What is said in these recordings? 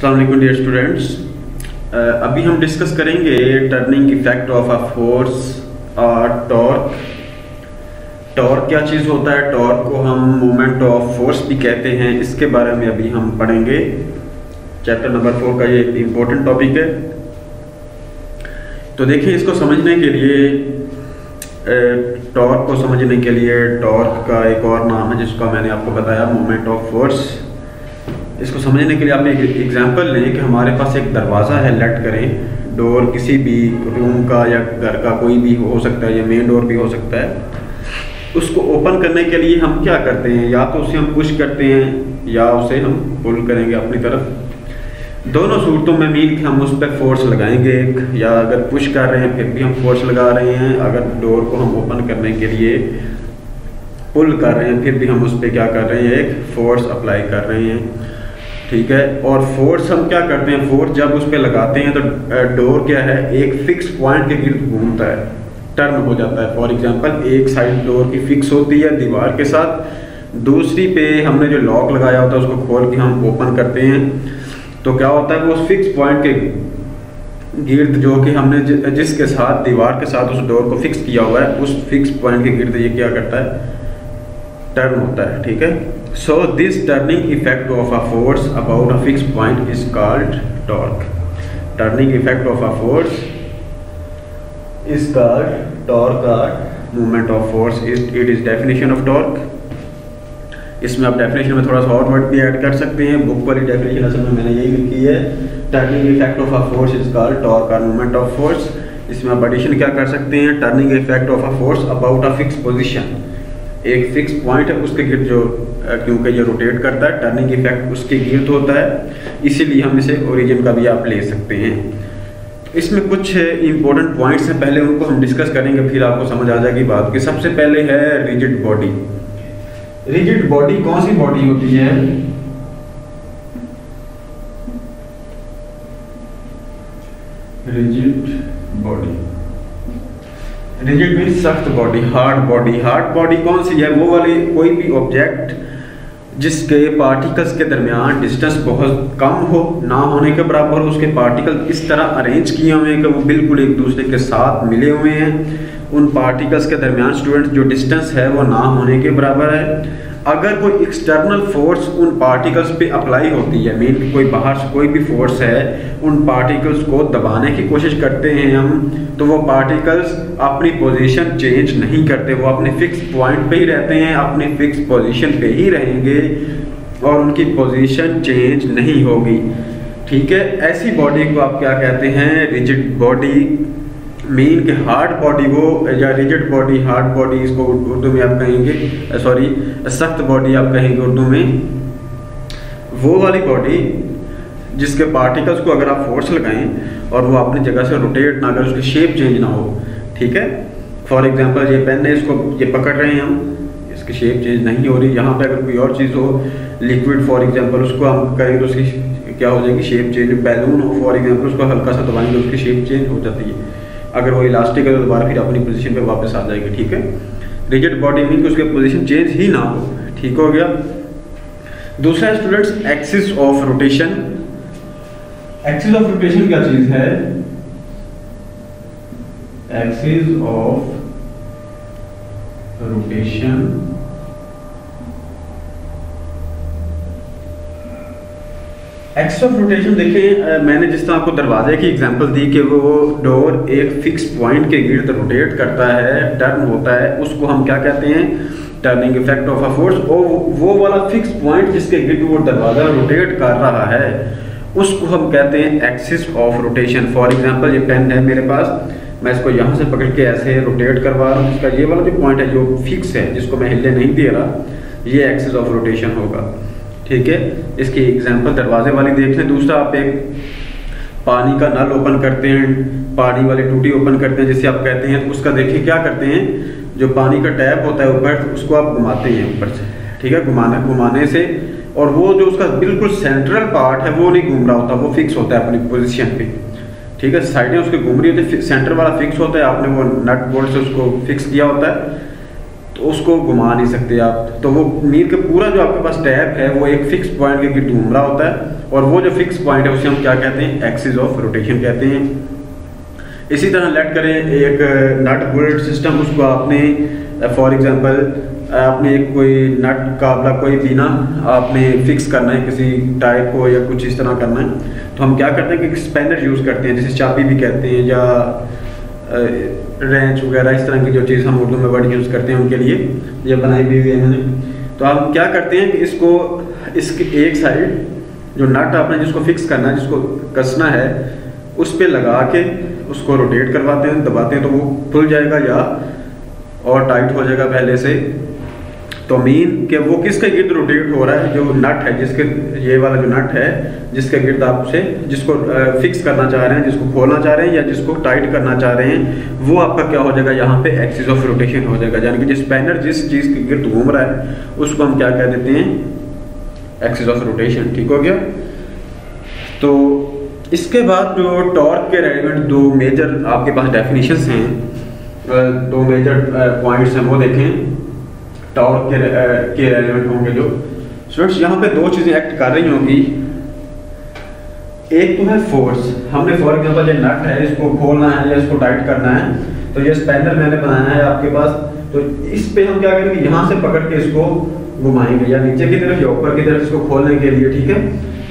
अस्सलाम वालेकुम dear students. अभी हम डिस्कस करेंगे turning effect of a force और टॉर्क। टॉर्क क्या चीज़ होता है? टॉर्क को हम मोमेंट ऑफ फोर्स भी कहते हैं। इसके बारे में अभी हम पढ़ेंगे। चैप्टर नंबर 4 का ये इम्पोर्टेंट टॉपिक है। तो देखिए, इसको समझने के लिए टॉर्क को समझने के लिए टॉर्क का एक और नाम है जिसका मैंने आपको बताया, मोमेंट ऑफ फोर्स। इसको समझने के लिए आप एक एग्जांपल लें कि हमारे पास एक दरवाज़ा है, लेट करें डोर किसी भी रूम का या घर का कोई भी हो सकता है, या मेन डोर भी हो सकता है। उसको ओपन करने के लिए हम क्या करते हैं? या तो उसे हम पुश करते हैं या उसे हम पुल करेंगे अपनी तरफ। दोनों सूरतों में मीन कि हम उस पर फोर्स लगाएंगे, या अगर पुश कर रहे हैं फिर भी हम फोर्स लगा रहे हैं, अगर डोर को हम ओपन करने के लिए पुल कर रहे हैं फिर भी हम उस पर क्या कर रहे हैं, एक फोर्स अप्लाई कर रहे हैं। ठीक है। और फोर्स हम क्या करते हैं, फोर्स जब उस पर लगाते हैं तो डोर क्या है, एक फिक्स पॉइंट के गिर्द घूमता है, टर्न हो जाता है। फॉर एग्जांपल, एक साइड डोर की फिक्स होती है दीवार के साथ, दूसरी पे हमने जो लॉक लगाया होता है उसको खोल के हम ओपन करते हैं, तो क्या होता है, वो उस फिक्स पॉइंट के गिर्द जो कि हमने जिसके साथ दीवार के साथ उस डोर को फिक्स किया हुआ है, उस फिक्स पॉइंट के गिर्द ये क्या करता है, टर्न होता है। ठीक है। So this turning effect of a force about a fix point is called torque. Turning effect of a force is called torque और movement of force it is definition of torque. इसमें आप definition में थोड़ा सा और word भी add कर सकते हैं। बुक वाली डेफिनेशन असल में मैंने यही लिखी है, turning effect of a force is called torque और मूवमेंट ऑफ फोर्स। इसमें आप एडिशन क्या कर सकते हैं, turning effect of a force about a fix position. एक फिक्स पॉइंट है, उसके गिर्द जो क्योंकि ये रोटेट करता है, टर्निंग इफेक्ट उसके गिर्द होता है, इसीलिए हम इसे ओरिजिन का भी आप ले सकते हैं। इसमें कुछ इंपॉर्टेंट पॉइंट्स हैं, पहले उनको हम डिस्कस करेंगे, फिर आपको समझ आ जाएगी बात की। सबसे पहले है रिजिड बॉडी। रिजिड बॉडी कौन सी बॉडी होती है? रिजिड बॉडी, रिजिड मीन सख्त body, hard body. Hard body कौन सी है? वो वाली कोई भी ऑब्जेक्ट जिसके पार्टिकल्स के दरमियान डिस्टेंस बहुत कम हो, ना होने के बराबर हो, उसके पार्टिकल इस तरह अरेंज किए हुए हैं कि वो बिल्कुल एक दूसरे के साथ मिले हुए हैं। उन पार्टिकल्स के दरमियान स्टूडेंट जो डिस्टेंस है वो ना होने के बराबर है। अगर कोई एक्सटर्नल फोर्स उन पार्टिकल्स पे अप्लाई होती है, मीन कोई बाहर से कोई भी फोर्स है, उन पार्टिकल्स को दबाने की कोशिश करते हैं हम, तो वो पार्टिकल्स अपनी पोजीशन चेंज नहीं करते, वो अपने फिक्स पॉइंट पे ही रहते हैं, अपने फिक्स पोजीशन पे ही रहेंगे और उनकी पोजीशन चेंज नहीं होगी। ठीक है। ऐसी बॉडी को आप क्या कहते हैं, रिजिड बॉडी। मीन के हार्ड बॉडी वो, या रिजिड बॉडी, हार्ड बॉडी इसको उर्दू में आप कहेंगे, सॉरी सख्त बॉडी आप कहेंगे उर्दू में। वो वाली बॉडी जिसके पार्टिकल्स को अगर आप फोर्स लगाएं और वो अपनी जगह से रोटेट ना करें, उसकी शेप चेंज ना हो। ठीक है। फॉर एग्जांपल, ये पेन है, इसको ये पकड़ रहे हैं हम, इसकी शेप चेंज नहीं हो रही। यहाँ पे अगर कोई और चीज़ हो, लिक्विड फॉर एग्जांपल, उसको हम करेंगे तो उसकी क्या हो जाएगी, शेप चेंज। बैलून हो फॉर एग्जांपल, उसको हल्का सा दबाएंगे उसकी शेप चेंज हो जाती है। अगर वो इलास्टिक है तो दोबारा फिर अपनी पोजीशन पे वापस आ जाएगी। ठीक है। रिजिड बॉडी मीन कि उसकी पोजीशन चेंज ही ना हो। ठीक हो गया। दूसरा students, axis of rotation. Axis of rotation क्या चीज है? Axis of rotation axis of rotation देखिए, मैंने जिस तरह आपको दरवाजे की एग्जांपल दी कि वो डोर एक फिक्स पॉइंट के गिर्द रोटेट करता है, टर्न होता है, उसको हम क्या कहते हैं, turning effect of a force. और वो वाला फिक्स पॉइंट जिसके गिर्द वो दरवाजा रोटेट कर रहा है उसको हम कहते हैं axis of rotation. For example, ये पेन है मेरे पास, मैं इसको यहाँ से पकड़ के ऐसे रोटेट करवा रहा हूँ, इसका ये वाला जो पॉइंट है जो फिक्स है, जिसको मैं हिलने नहीं दे रहा, ये एक्सिस ऑफ रोटेशन होगा। ठीक है। इसकी एग्जांपल दरवाजे वाली देख लें। दूसरा, आप एक पानी का नल ओपन करते हैं, पानी वाली टूटी ओपन करते हैं जिसे आप कहते हैं, तो उसका देखिए क्या करते हैं, जो पानी का टैप होता है ऊपर, उसको आप घुमाते हैं ऊपर से। ठीक है। घुमाने से, और वो जो उसका बिल्कुल सेंट्रल पार्ट है वो नहीं घूम रहा होता, वो फिक्स होता है अपनी पोजिशन पे। ठीक है। साइडें उसकी घूम रही होती है, सेंटर वाला फिक्स होता है, आपने वो नट बोल्ट से उसको फिक्स किया होता है। तो उसको घुमा नहीं सकते आप। तो वो मीन के पूरा जो आपके पास टैप है वो एक फिक्स पॉइंट के गिर्द घूम रहा होता है, और वो जो फिक्स पॉइंट है उसे हम क्या कहते हैं, एक्सिस ऑफ रोटेशन कहते हैं। इसी तरह लेट करें एक नट बोल्ट सिस्टम, उसको आपने फॉर एग्जांपल आपने कोई नट काबला कोई बिना आपने फिक्स करना है किसी टाइप को या कुछ इस तरह करना है, तो हम क्या करते हैं कि स्पैनर यूज़ करते हैं, जिसे चाबी भी कहते हैं या रेंच वगैरह इस तरह की जो चीज़ हम उर्दू में वर्ड यूज़ करते हैं उनके लिए ये बनाई भी हुई है मैंने। तो हम क्या करते हैं कि इसको इसकी एक साइड जो नट आपने जिसको फिक्स करना है, जिसको कसना है, उस पर लगा के उसको रोटेट करवाते हैं, दबाते हैं, तो वो खुल जाएगा या और टाइट हो जाएगा पहले से। तो मीन कि वो किसके गिर्द रोटेट हो रहा है, जो नट है, जिसके ये वाला जो नट है जिसके गिर्द आपसे जिसको फिक्स करना चाह रहे हैं, जिसको खोलना चाह रहे हैं या जिसको टाइट करना चाह रहे हैं, वो आपका क्या हो जाएगा, यहाँ पे एक्सिस ऑफ रोटेशन हो जाएगा। यानी कि जिस स्पैनर जिस चीज़ के गिर्द घूम रहा है उसको हम क्या कह देते हैं, एक्सिस ऑफ रोटेशन। ठीक हो गया। तो इसके बाद जो टॉर्क के रेलिवेंट दो मेजर आपके पास डेफिनेशंस हैं, दो मेजर पॉइंट्स हैं, वो देखें टॉर्क के रेलिवेंट होंगे जो स्टूडेंट्स। यहाँ पे दो चीज़ें एक्ट कर रही होंगी। एक तो है फोर्स, हमने फॉर एग्जांपल ये नट है, इसको खोलना है या इसको टाइट करना है, तो ये स्पैनर मैंने बनाया है आपके पास, तो इस पे हम क्या करेंगे, यहाँ से पकड़ के इसको घुमाएंगे या नीचे की तरफ या ऊपर की तरफ इसको खोलने के लिए। ठीक है।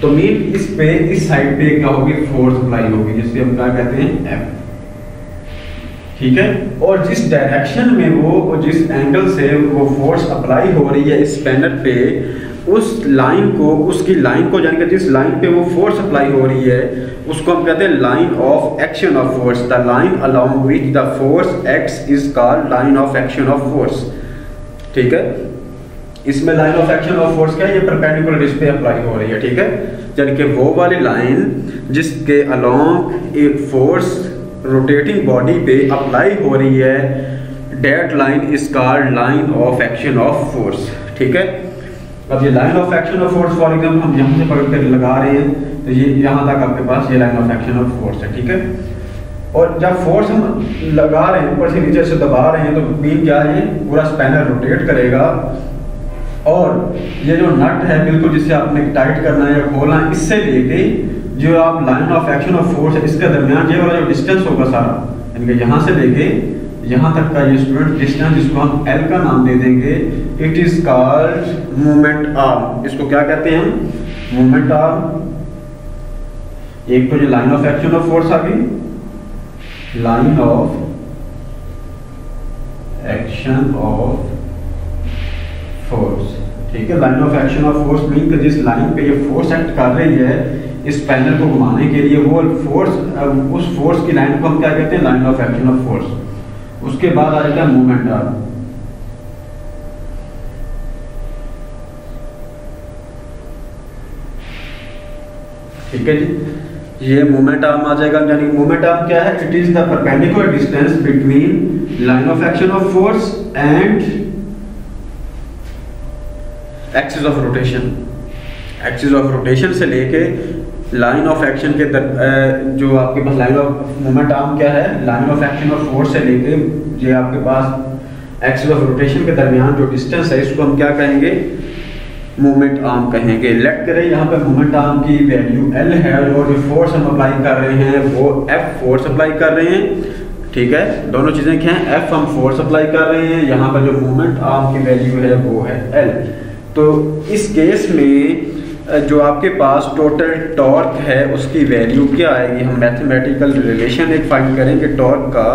तो मीन इस पे इस साइड पे क्या होगी, फोर्स अप्लाई होगी, जिससे हम क्या कहते हैं, एफ। ठीक है। और जिस डायरेक्शन में वो जिस एंगल से वो फोर्स अप्लाई हो रही है इस स्पैनर पे, उस लाइन को उसकी लाइन को यानी कि जिस लाइन पे वो फोर्स अप्लाई हो रही है उसको हम कहते हैं line of action of force. The line along which the force acts is called line of action of force. ठीक है। इसमें line of action of force क्या है, ये परपेंडिकुलर इस पे अप्लाई हो रही है। ठीक है। यानी कि वो वाली लाइन जिसके अलोंग एक फोर्स रोटेटिंग बॉडी पे अप्लाई हो रही है, that line is called line of action of force. ठीक है। अब ये line of action of force for example हम यहाँ से पकड़ कर लगा रहे हैं, तो ये यहाँ तक आपके पास ये line of action of force है। ठीक है। और जब फोर्स हम लगा रहे हैं, ऊपर से नीचे से दबा रहे हैं, तो बीम क्या है, पूरा स्पैनर रोटेट करेगा, और ये जो नट है बिल्कुल जिससे आपने टाइट करना है या खोलना है, इससे लेके जो आप line of action of force है इसके दरमियान ये वाला जो डिस्टेंस होगा सारा, यानी कि यहाँ से लेके यहाँ तक का ये स्टूडेंट डिस्टेंस, जिसको हम एल का नाम दे देंगे, it is called movement arm. इसको क्या कहते हैं हम, मूवमेंट आर्म। एक तो जो line of action of force आ गई, line of action of force. ठीक है। Line of action of force mean कि जिस लाइन पे ये फोर्स एक्ट कर रही है इस पैनल को घुमाने के लिए, वो फोर्स उस फोर्स की लाइन को हम क्या कहते हैं, line of action of force. उसके बाद आ जाता है मूवमेंट आर्म। ठीक है जी। ये मूवमेंट आर्म आ जाएगा। यानी मूवमेंट आर्म क्या है, it is the perpendicular distance between line of action of force and axis of rotation. Axis of rotation से लेके लाइन ऑफ एक्शन के जो आपके पास लाइन ऑफ मूवमेंट आर्म क्या है, line of action of force से लेके ये आपके पास एक्सिस ऑफ रोटेशन के दरमियान जो डिस्टेंस है इसको हम क्या कहेंगे, मूवमेंट आर्म कहेंगे। लेट करें यहाँ पे मूवमेंट आर्म की वैल्यू एल है और जो फोर्स हम अप्लाई कर रहे हैं वो एफ फोर्स अप्लाई कर रहे हैं। ठीक है। दोनों चीज़ें क्या हैं, एफ हम फोर्स अप्लाई कर रहे हैं, यहाँ पर जो मूवमेंट आर्म की वैल्यू है वो है एल। तो इस केस में जो आपके पास टोटल टॉर्क है उसकी वैल्यू क्या आएगी, हम मैथमेटिकल रिलेशन एक फाइंड करेंगे टॉर्क का,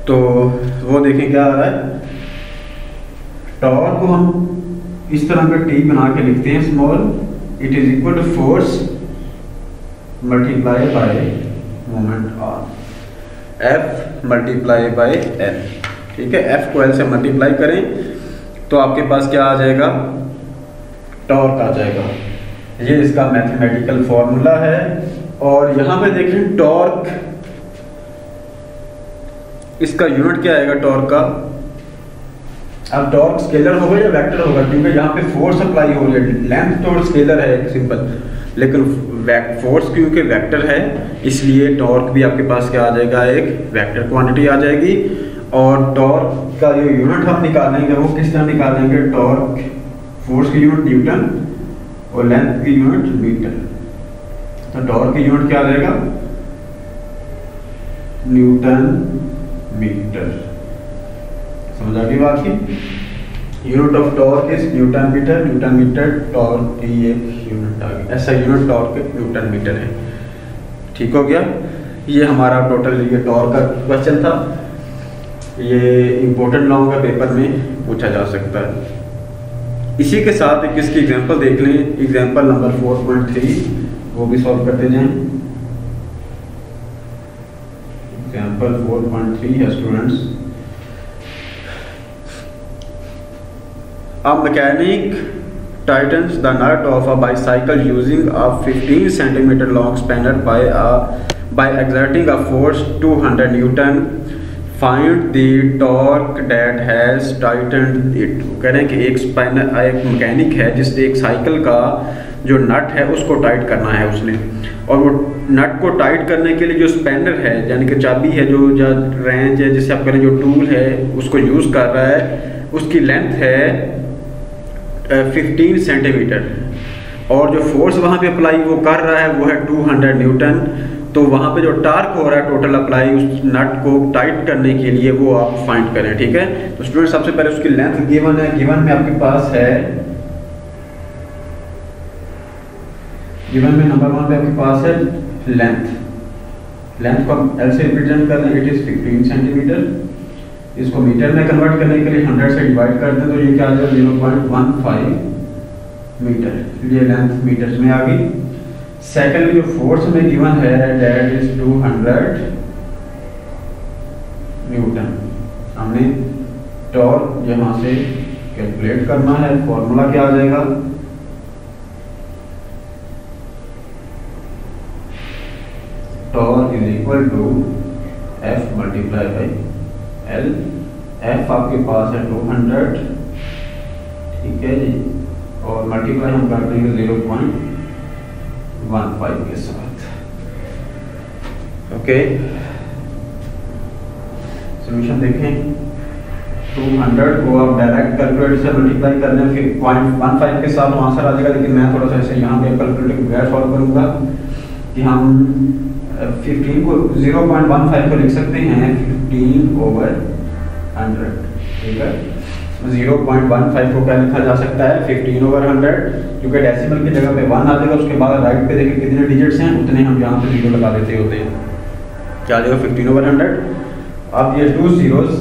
तो वो देखें क्या आ रहा है। टॉर्क को हम इस तरह का टी बना के लिखते हैं, small, it is equal to force multiply by moment arm, F multiply by L. ठीक है। एफ को एल से मल्टीप्लाई करें तो आपके पास क्या आ जाएगा, टॉर्क आ जाएगा। ये इसका मैथमेटिकल फॉर्मूला है। और यहाँ पे देखें टॉर्क, इसका यूनिट क्या आएगा टॉर्क का। अब टॉर्क स्केलर होगा या वेक्टर होगा, क्योंकि यहाँ पे फोर्स अप्लाई हो रही है। लेंथ तो स्केलर है सिंपल, लेकिन फोर्स क्योंकि वेक्टर है इसलिए टॉर्क भी आपके पास क्या आ जाएगा, एक वेक्टर क्वांटिटी आ जाएगी। और टॉर्क का जो यूनिट हम निकालेंगे वो किस तरह निकालेंगे, टॉर्क फोर्स की यूनिट न्यूटन और लेंथ की यूनिट मीटर। तो टॉर्क की यूनिट क्या आ जाएगा, न्यूटन मीटर। समझ आ गई बात की, unit of torque is newton metre, newton metre torque की एक यूनिट आ गई, ऐसा यूनिट टॉर्क न्यूटन मीटर है। ठीक हो गया, ये हमारा टोटल ये टॉर्क का क्वेश्चन था, ये इम्पोर्टेंट लॉन्ग का पेपर में पूछा जा सकता है। इसी के साथ एक इसकी एग्जांपल देख लें, एग्जांपल नंबर 4.3 वो भी सॉल्व करते जाएं। एग्जांपल 4.3 है students, A mechanic tightens the nut of a bicycle using a 15 centimeter long spanner by exerting a force 200 Newton. Find the torque that has tightened it. कह रहे हैं कि एक मैकेनिक है जिसने एक साइकिल का जो नट है उसको टाइट करना है उसने, और वो नट को टाइट करने के लिए जो स्पैनर है यानी कि चाबी है, जो रेंज है जिससे आप करें जो टूल है उसको यूज़ कर रहा है, उसकी लेंथ है 15 सेंटीमीटर और जो फोर्स वहाँ पे अप्लाई वो कर रहा है वो है 200 न्यूटन। तो वहाँ पे जो टार्क हो रहा है टोटल अप्लाई उस नट को टाइट करने के लिए वो आप फाइंड करें। ठीक है, तो स्टूडेंट सबसे पहले उसकी लेंथ गिवन है, गिवन में आपके पास है, गिवन में नंबर 1 पे आपके पास है लेंथ। लेंथ को एल से रिप्रेजेंट कर लें, इट इज 15 सेंटीमीटर। इसको मीटर में कन्वर्ट करने के लिए 100 से डिवाइड कर दें तो ये क्या आ जाए 0.15 मीटर, ये लेंथ मीटर्स में आ गई। सेकंड जो फोर्स में गिवन है दैट इज 200 न्यूटन। हमने टॉर्क यहाँ से कैलकुलेट करना है, फॉर्मूला क्या आ जाएगा, torque is equal to F multiply by L. F आपके पास है 200, ठीक है जी, और मल्टीप्लाई हम कर देंगे 0.15 के साथ। ओके, सॉल्यूशन देखें, 200 को आप डायरेक्ट कैलकुलेटर से मल्टीप्लाई कर दें, फिर 0.15 के साथ आंसर आ जाएगा। लेकिन मैं थोड़ा सा ऐसे यहाँ पे कैलकुलेटर के बगैर सॉल्व करूँगा कि हम 15 को 0.15 को लिख सकते हैं 15/100। ठीक है, 0.15 को क्या लिखा जा सकता है 15/100, क्योंकि डेसिमल की जगह पे 1 आ जाएगा, उसके बाद राइट पे देखें कितने डिजिट्स हैं उतने हम यहाँ पे 0 लगा देते होते हैं, क्या आ जाएगा 15/100। अब ये 2 zeros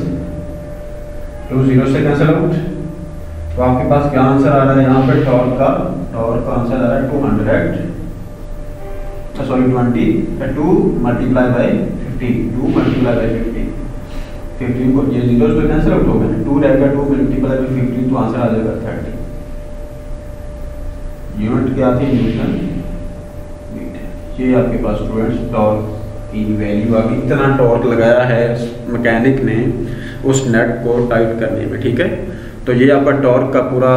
से कैंसिल आउट, तो आपके पास क्या आंसर आ रहा है यहाँ पे, टॉर्क का आंसर आ रहा है 200 sorry 20 2 multiply by 15, 2 multiply by 15 को ये जीरोस तो कैंसिल आउट हो गए, 2 रहेगा, 2 मल्टीप्लाई बाई 15 तो आंसर आ जाएगा 30। यूनिट क्या थी, न्यूटन मीटर। ये आपके पास स्टूडेंट्स टॉर्क की वैल्यू आ गई, इतना टॉर्क लगाया है मैकेनिक ने उस नट को टाइट करने में। ठीक है, तो ये आपका टॉर्क का पूरा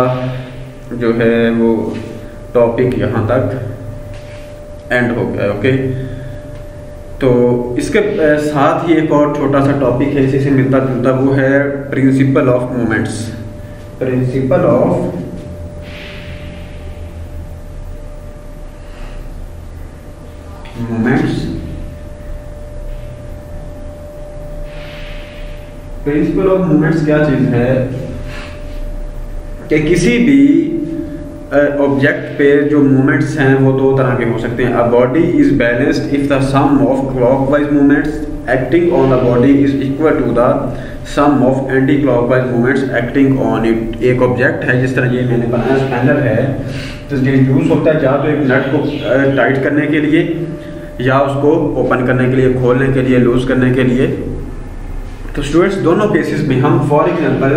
जो है वो टॉपिक यहाँ तक एंड हो गया। ओके, तो इसके साथ ही एक और छोटा सा टॉपिक है इसी से मिलता जुलता, वो है principle of moments. Principle of moments, principle of moments क्या चीज है कि किसी भी ऑब्जेक्ट पे जो मोमेंट्स हैं वो 2 तरह के हो सकते हैं। A body is balanced if the sum of clockwise moments acting on the body is equal to the sum of anticlockwise moments acting on it. एक ऑब्जेक्ट है, जिस तरह ये मैंने बनाया स्पैनर है, तो ये यूज होता है या तो एक नट को टाइट करने के लिए या उसको ओपन करने के लिए, खोलने के लिए, लूज करने के लिए। तो स्टूडेंट्स दोनों केसेस में हम फॉर एग्जांपल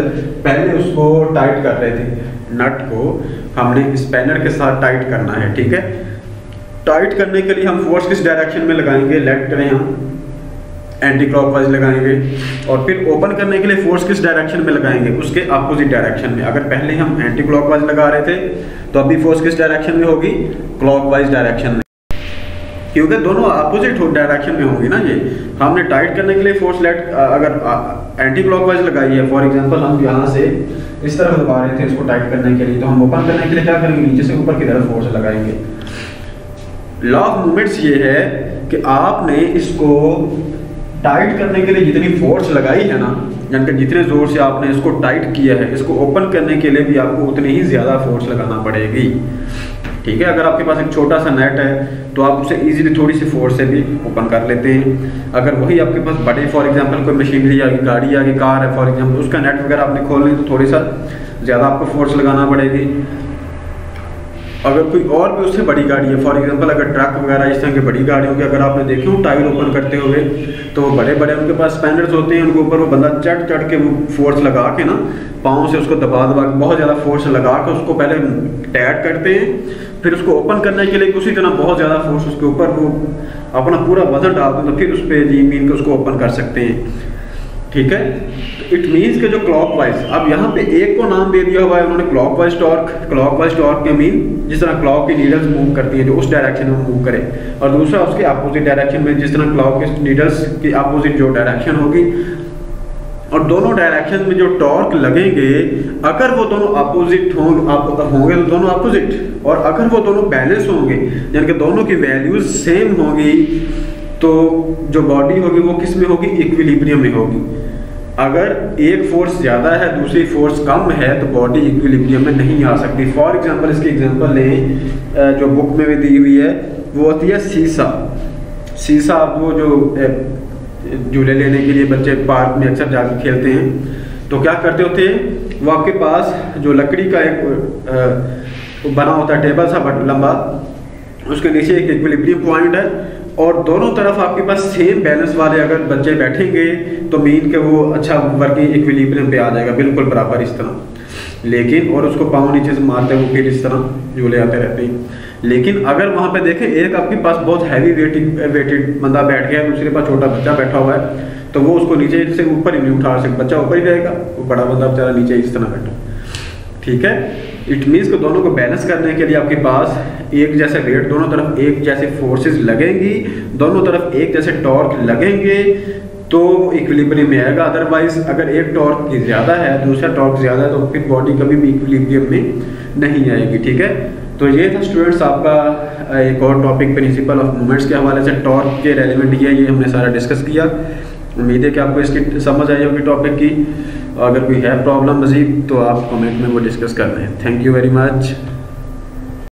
पहले उसको टाइट कर रहे थे, नट को हमने स्पैनर के साथ टाइट करना है। ठीक है, टाइट करने के लिए हम फोर्स किस डायरेक्शन में लगाएंगे, लेफ्ट करें हम एंटी क्लॉकवाइज लगाएंगे, और फिर ओपन करने के लिए फोर्स किस डायरेक्शन में लगाएंगे, उसके अपोजिट डायरेक्शन में। अगर पहले हम एंटी क्लॉकवाइज लगा रहे थे तो अभी फोर्स किस डायरेक्शन में होगी, क्लॉकवाइज डायरेक्शन में, क्योंकि दोनों अपोजिट डायरेक्शन में होंगी ना। ये हमने टाइट करने के लिए फोर्स लेट अगर एंटी क्लॉकवाइज लगाई है, फॉर एग्जांपल हम यहाँ से इस तरफ दबा रहे थे इसको टाइट करने के लिए, तो हम ओपन करने के लिए क्या करेंगे, नीचे से ऊपर की तरफ फोर्स लगाएंगे। लॉ ऑफ मूवमेंट्स ये है कि आपने इसको टाइट करने के लिए जितनी फोर्स लगाई है ना, यानी कि जितने जोर से आपने इसको टाइट किया है, इसको ओपन करने के लिए भी आपको उतनी ही ज़्यादा फोर्स लगाना पड़ेगी। ठीक है, अगर आपके पास एक छोटा सा नेट है तो आप उसे इजीली थोड़ी सी फोर्स से भी ओपन कर लेते हैं। अगर वही आपके पास बड़े फॉर एग्जांपल कोई मशीनरी आ गई, गाड़ी आ गई, कार है फॉर एग्जांपल, उसका नेट वगैरह आपने खोलना है तो थोड़ी सा ज़्यादा आपको फोर्स लगाना पड़ेगी। अगर कोई और भी उससे बड़ी गाड़ी है, फॉर एग्जांपल अगर ट्रक वगैरह इस तरह की बड़ी गाड़ियों की अगर आपने देखे हो टायर ओपन करते हुए, तो वो बड़े बड़े उनके पास स्पैनर्स होते हैं, उनके ऊपर वो बंदा चढ़ के वो फोर्स लगा के ना पाँव से उसको दबा के बहुत ज़्यादा फोर्स लगा के उसको पहले टाइट करते हैं, फिर उसको ओपन करने के लिए उसी तरह बहुत ज़्यादा फोर्स उसके ऊपर वो अपना पूरा वजन डालते हैं, तो फिर उस पर मीन के उसको ओपन कर सकते हैं। ठीक है, इट मीन्स के जो क्लॉकवाइज, अब यहाँ पे एक को नाम दे दिया हुआ है उन्होंने क्लॉकवाइज टॉर्क। क्लॉकवाइज टॉर्क के मीन जिस तरह क्लॉक की नीडल्स मूव करती हैं जो उस डायरेक्शन में मूव करे, और दूसरा उसके अपोजिट डायरेक्शन में जिस तरह क्लॉक की नीडल्स की अपोजिट जो डायरेक्शन होगी, और दोनों डायरेक्शन में जो टॉर्क लगेंगे अगर वो दोनों अपोजिट होंगे तो दोनों अपोजिट, और अगर वो दोनों बैलेंस होंगे यानी कि दोनों की वैल्यूज सेम होंगी, तो जो बॉडी होगी वो किस में होगी, इक्विलिब्रियम में होगी। अगर एक फोर्स ज़्यादा है दूसरी फोर्स कम है तो बॉडी इक्विलिब्रियम में नहीं आ सकती। फॉर एग्जांपल इसकी एग्जांपल लें जो बुक में भी दी हुई है, वो होती है सीसा। आप वो जो झूले लेने के लिए बच्चे पार्क में अक्सर जाकर खेलते हैं, तो क्या करते होते हैं, वो आपके पास जो लकड़ी का एक बना होता है टेबल सा लंबा, उसके नीचे एक इक्विलिब्रियम पॉइंट है, और दोनों तरफ आपके पास सेम बैलेंस वाले अगर बच्चे बैठेंगे तो मीन के वो अच्छा वर्किंग इक्विलिब्रियम पे आ जाएगा, बिल्कुल बराबर इस तरह। लेकिन और उसको पाँव नीचे से मारते हुए फिर इस तरह झूले आते रहते हैं। लेकिन अगर वहाँ पे देखें एक आपके पास बहुत हैवी वेटेड बंदा बैठ गया है, दूसरे पास छोटा बच्चा बैठा हुआ है, तो वो उसको नीचे से ऊपर ही नहीं उठा सकता, बच्चा ऊपर ही रहेगा, वो बड़ा बंदा बेचारा नीचे इस तरह बैठा। ठीक है, इट मीन्स को दोनों को बैलेंस करने के लिए आपके पास एक जैसे वेट, दोनों तरफ एक जैसे फोर्सेस लगेंगी, दोनों तरफ एक जैसे टॉर्क लगेंगे तो इक्विलिब्रियम में आएगा। अदरवाइज अगर एक टॉर्क की ज़्यादा है दूसरा टॉर्क ज़्यादा है तो फिर बॉडी कभी भी इक्विलिब्रियम में नहीं आएगी। ठीक है, तो ये था स्टूडेंट्स आपका एक और टॉपिक प्रिंसिपल ऑफ मोमेंट्स के हवाले से टॉर्क के रेलिवेंट किया, ये हमने सारा डिस्कस किया। उम्मीद है कि आपको इसकी समझ आई होगी टॉपिक की। अगर कोई है प्रॉब्लम मज़ीद तो आप कमेंट में वो डिस्कस कर लें। Thank you very much.